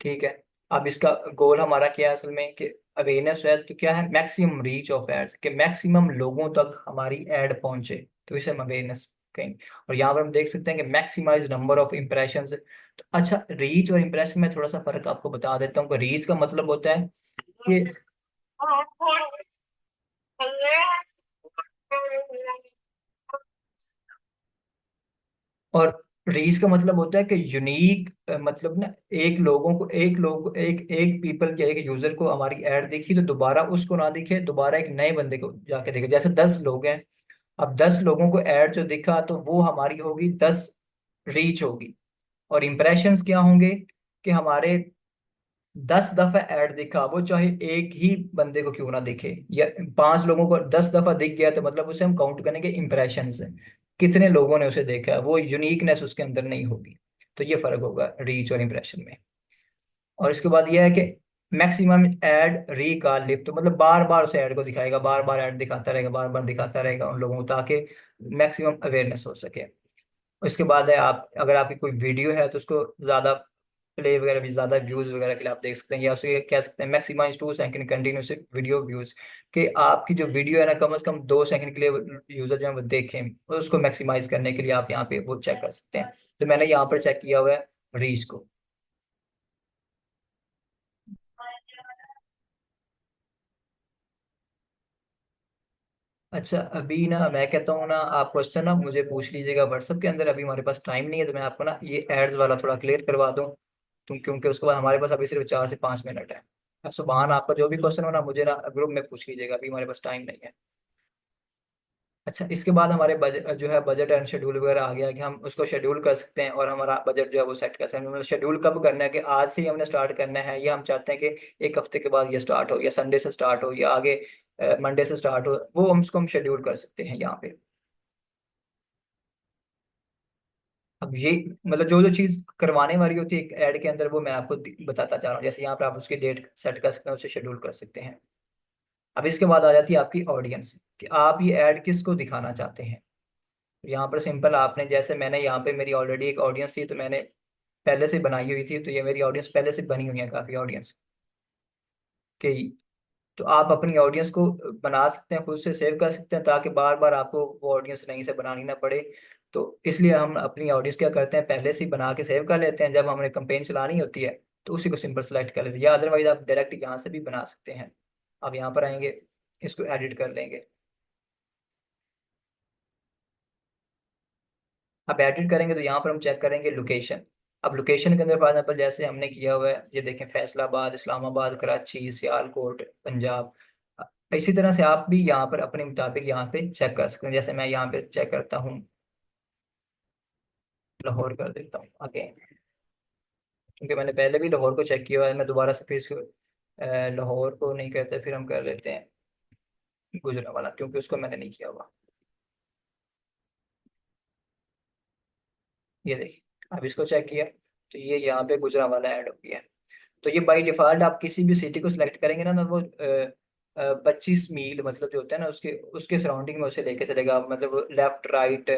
ठीक है। अब इसका गोल हमारा क्या है असल में, कि अवेयरनेस है तो क्या है, मैक्सिमम रीच ऑफ एड्स, कि मैक्सिमम लोगों तक हमारी एड पहुंचे, तो इसे हम अवेयरनेस कहेंगे। और यहाँ पर हम देख सकते हैं कि मैक्सिमाइज नंबर ऑफ इंप्रेशंस। तो अच्छा, रीच और इंप्रेशन में थोड़ा सा फर्क आपको बता देता हूँ कि रीच का मतलब होता है कि, और रीच का मतलब होता है कि यूनिक, मतलब ना एक एक पीपल के, एक यूजर को हमारी ऐड दिखी तो दोबारा उसको ना दिखे, दोबारा एक नए बंदे को जाके दिखे। जैसे 10 लोग हैं, अब 10 लोगों को ऐड जो दिखा तो वो हमारी होगी 10 रीच होगी। और इम्प्रेशंस क्या होंगे, कि हमारे 10 दफा ऐड दिखा, वो चाहे एक ही बंदे को क्यों ना दिखे, या 5 लोगों को 10 दफा दिख गया, तो मतलब उसे हम काउंट करेंगे इम्प्रेशन से, कितने लोगों ने उसे देखा है, वो यूनिकनेस उसके अंदर नहीं होगी। तो ये फर्क होगा रीच और इम्प्रेशन में। और इसके बाद ये है कि मैक्सिमम ऐड रिकॉल लिफ्ट, तो मतलब बार बार उसे ऐड को दिखाएगा, बार बार ऐड दिखाता रहेगा, बार बार दिखाता रहेगा उन लोगों को, ताकि मैक्सिमम अवेयरनेस हो सके। उसके बाद है, आप अगर आपकी कोई वीडियो है तो उसको ज़्यादा प्ले वगैरह भी, ज़्यादा व्यूज़ वगैरह के लिए आप देख सकते हैं, या उसे कह सकते हैं maximise 2 second continuous video views, कि आपकी जो वीडियो है ना कम से कम 2 सेकंड के लिए यूज़र जो है वो देखें, और उसको मैक्सिमाइज करने के लिए आप यहाँ पे वो चेक कर सकते हैं। तो मैंने यहाँ पर चेक किया हुआ है रीच को। अच्छा, अभी ना मैं कहता हूँ ना, आप क्वेश्चन ना मुझे पूछ लीजिएगा व्हाट्सएप के अंदर, अभी हमारे पास टाइम नहीं है, तो मैं आपको ना ये एड्स वाला थोड़ा क्लियर करवा दूँ। तुम क्योंकि उसके बाद हमारे पास अभी सिर्फ 4 से 5 मिनट है। सुबह आपका जो भी क्वेश्चन हो ना मुझे ना ग्रुप में पूछ लीजिएगा, अभी हमारे पास टाइम नहीं है। अच्छा, इसके बाद हमारे बजट जो है, बजट एंड शेड्यूल वगैरह आ गया कि हम उसको शेड्यूल कर सकते हैं और हमारा बजट जो है वो सेट कर सकते हैं। मतलब शेड्यूल कब करना है कि आज से ही हमने स्टार्ट करना है, या हम चाहते हैं कि एक हफ्ते के बाद ये स्टार्ट हो, या संडे से स्टार्ट हो, या आगे मंडे से स्टार्ट हो, वो हम उसको हम शेड्यूल कर सकते हैं यहाँ पे। अब ये मतलब जो जो चीज करवाने वाली होती है एक ऐड के अंदर, वो मैं आपको बताता जा रहा हूँ। जैसे यहाँ पे आप उसकी डेट सेट कर सकते हैं, उसे शेड्यूल कर सकते हैं। अब इसके बाद आ जाती है आपकी ऑडियंस, कि आप ये ऐड किसको दिखाना चाहते हैं। यहाँ पर सिंपल आपने, जैसे मैंने यहाँ पे मेरी ऑलरेडी एक ऑडियंस थी तो मैंने पहले से बनाई हुई थी, तो ये मेरी ऑडियंस पहले से बनी हुई है काफी ऑडियंस के। तो आप अपनी ऑडियंस को बना सकते हैं, खुद से सेव कर सकते हैं, ताकि बार बार आपको वो ऑडियंस नहीं से बनानी ना पड़े। तो इसलिए हम अपनी ऑडियंस क्या करते हैं, पहले से ही बना के सेव कर लेते हैं, जब हमने कंपेन चलानी होती है तो उसी को सिंपल सेलेक्ट कर लेते हैं, या अदरवाइज आप डायरेक्ट यहाँ से भी बना सकते हैं। अब यहाँ पर आएंगे, इसको एडिट कर लेंगे। अब एडिट करेंगे तो यहाँ पर हम चेक करेंगे लोकेशन। अब लोकेशन के अंदर फॉर एग्जाम्पल जैसे हमने किया हुआ है, ये देखें, फैसलाबाद, इस्लामाबाद, कराची, सियालकोट, पंजाब। इसी तरह से आप भी यहाँ पर अपने मुताबिक यहाँ पे चेक कर सकते हैं। जैसे मैं यहाँ पे चेक करता हूँ, लाहौर कर देता हूँ अगेन, क्योंकि मैंने पहले भी लाहौर को चेक किया हुआ है। मैं दोबारा से फिर लाहौर को नहीं करते, फिर हम कर लेते हैं गुजरांवाला, क्योंकि उसको मैंने नहीं किया हुआ। ये देखिए, अब इसको चेक किया तो ये यहाँ पे गुजरांवाला ऐड हो गया। तो ये बाई डिफॉल्ट आप किसी भी सिटी को सिलेक्ट करेंगे ना, तो वो 25 मील मतलब जो होता है ना, उसके उसके सराउंडिंग में उसे लेके चलेगा, मतलब लेफ्ट राइट,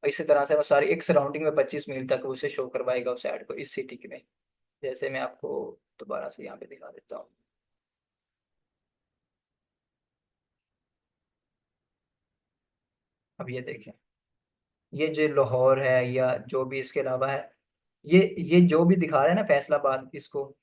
इसी तरह से वो सारी एक सराउंडिंग में 25 मील तक उसे शो करवाएगा उस ऐड को इस सिटी के में। जैसे मैं आपको दोबारा से यहाँ पे दिखा देता हूँ। अब ये देखें, ये जो लाहौर है या जो भी इसके अलावा है, ये जो भी दिखा रहा है ना फैसलाबाद, इसको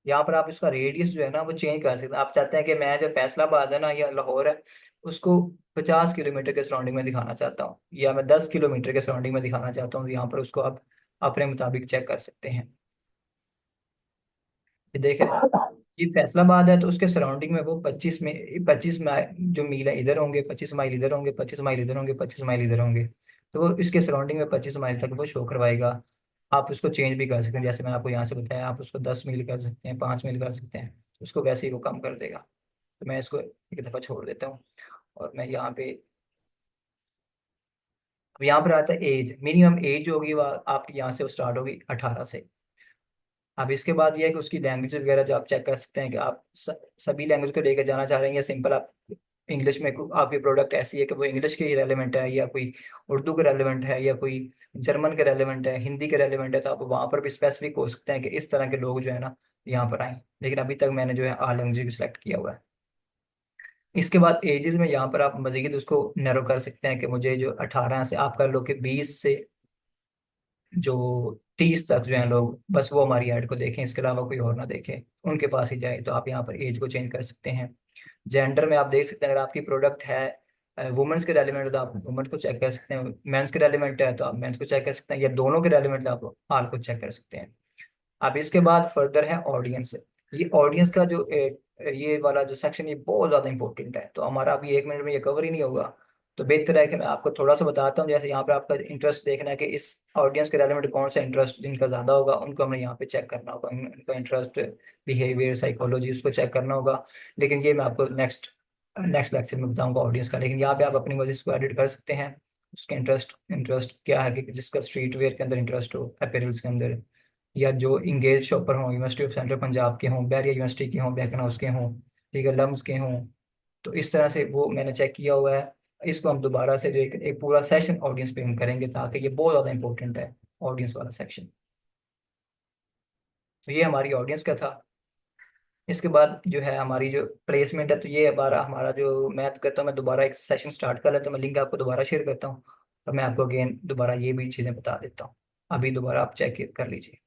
यहाँ पर आप इसका रेडियस जो है ना वो चेंज कर सकते हैं। आप चाहते हैं कि मैं जो फैसलाबाद है ना या लाहौर है, उसको 50 किलोमीटर के सराउंडिंग में दिखाना चाहता हूँ, या मैं 10 किलोमीटर के सराउंडिंग में दिखाना चाहता हूँ, तो यहाँ पर उसको आप अपने मुताबिक चेक कर सकते हैं। ये देख रहे हैं, ये फैसलाबाद है तो उसके सराउंडिंग में वो 25 में 25 जो मील है इधर होंगे, 25 माइल इधर होंगे, 25 माइल इधर होंगे, 25 माइल इधर होंगे। तो वो इसके सराउंडिंग में 25 माइल तक वो शो करवाएगा। आप उसको चेंज भी कर सकते हैं, जैसे मैंने आपको यहाँ से बताया, आप उसको 10 मील कर सकते हैं, 5 मील कर सकते हैं, उसको वैसे ही वो कम कर देगा। तो मैं इसको एक दफ़ा छोड़ देता हूँ, और मैं यहाँ पे, अब यहाँ पर आता है एज, मिनिमम एज होगी वो आपकी यहाँ से स्टार्ट होगी 18 से। अब इसके बाद ये है कि उसकी लैंग्वेज वगैरह जो आप चेक कर सकते हैं कि आप सभी लैंग्वेज को लेकर जाना चाह रहे हैं, या सिंपल आप इंग्लिश में आपकी प्रोडक्ट ऐसी है कि वो इंग्लिश के ही रेलिवेंट है, या कोई उर्दू के रेलिवेंट है, या कोई जर्मन के रेलिवेंट है, हिंदी के रेलिवेंट है, तो आप वहाँ पर भी स्पेसिफिक हो सकते हैं कि इस तरह के लोग जो है ना यहाँ पर आए। लेकिन अभी तक मैंने जो है आल लैंग्वेज को सिलेक्ट किया हुआ है। इसके बाद एजेस में यहाँ पर आप मजीद उसको नैरो कर सकते हैं कि मुझे जो 18 से आप कर लो कि 20 से जो 30 तक जो हैं लोग, बस वो हमारी ऐड को देखें, इसके अलावा कोई और ना देखे, उनके पास ही जाए। तो आप यहाँ पर एज को चेंज कर सकते हैं। जेंडर में आप देख सकते हैं, अगर आपकी प्रोडक्ट है वुमेन्स के रेलिवेंट है तो आप वुमेन्स को चेक कर सकते हैं, मेंस के रेलिवेंट है तो आप मेंस को चेक कर सकते हैं, या दोनों के रेलिवेंट है आप ऑल को चेक कर सकते हैं। अब इसके बाद फर्दर है ऑडियंस। ये ऑडियंस का जो ये वाला जो सेक्शन, ये बहुत ज़्यादा इंपॉर्टेंट है, तो हमारा अभी 1 मिनट में ये कवर ही नहीं होगा। तो बेहतर है कि मैं आपको थोड़ा सा बताता हूँ। जैसे यहाँ पे आपका इंटरेस्ट देखना है कि इस ऑडियंस के रेलिवेंट कौन सा इंटरेस्ट जिनका ज़्यादा होगा, उनको हमें यहाँ पे चेक करना होगा, इनका इंटरेस्ट, बिहेवियर, साइकोलॉजी, उसको चेक करना होगा। लेकिन ये मैं आपको नेक्स्ट नेक्स्ट लेक्चर में बताऊंगा ऑडियंस का। लेकिन यहाँ पे आप अपनी वजह से इसको एडिट कर सकते हैं। उसके इंटरेस्ट इंटरेस्ट क्या है, कि जिसका स्ट्रीट वेयर के अंदर इंटरेस्ट हो, अपीयरेंस के अंदर, या जो इंगेज शॉपर हों, यूनिवर्सिटी ऑफ सेंट्रल पंजाब के हों, बैरियर यूनिवर्सिटी के हों, बैकन हाउस के हों, ठीक है, लम्स के हों। तो इस तरह से वो मैंने चेक किया हुआ है। इसको हम दोबारा से जो एक पूरा सेशन ऑडियंस पे हम करेंगे, ताकि ये बहुत ज़्यादा इंपॉर्टेंट है ऑडियंस वाला सेक्शन। तो ये हमारी ऑडियंस का था। इसके बाद जो है हमारी जो प्लेसमेंट है, तो ये हमारा हमारा जो मैं करता हूँ, मैं दोबारा एक सेशन स्टार्ट कर लेता हूँ, मैं लिंक आपको दोबारा शेयर करता हूँ, और मैं आपको अगेन दोबारा ये भी चीज़ें बता देता हूँ। अभी दोबारा आप चेक कर लीजिए।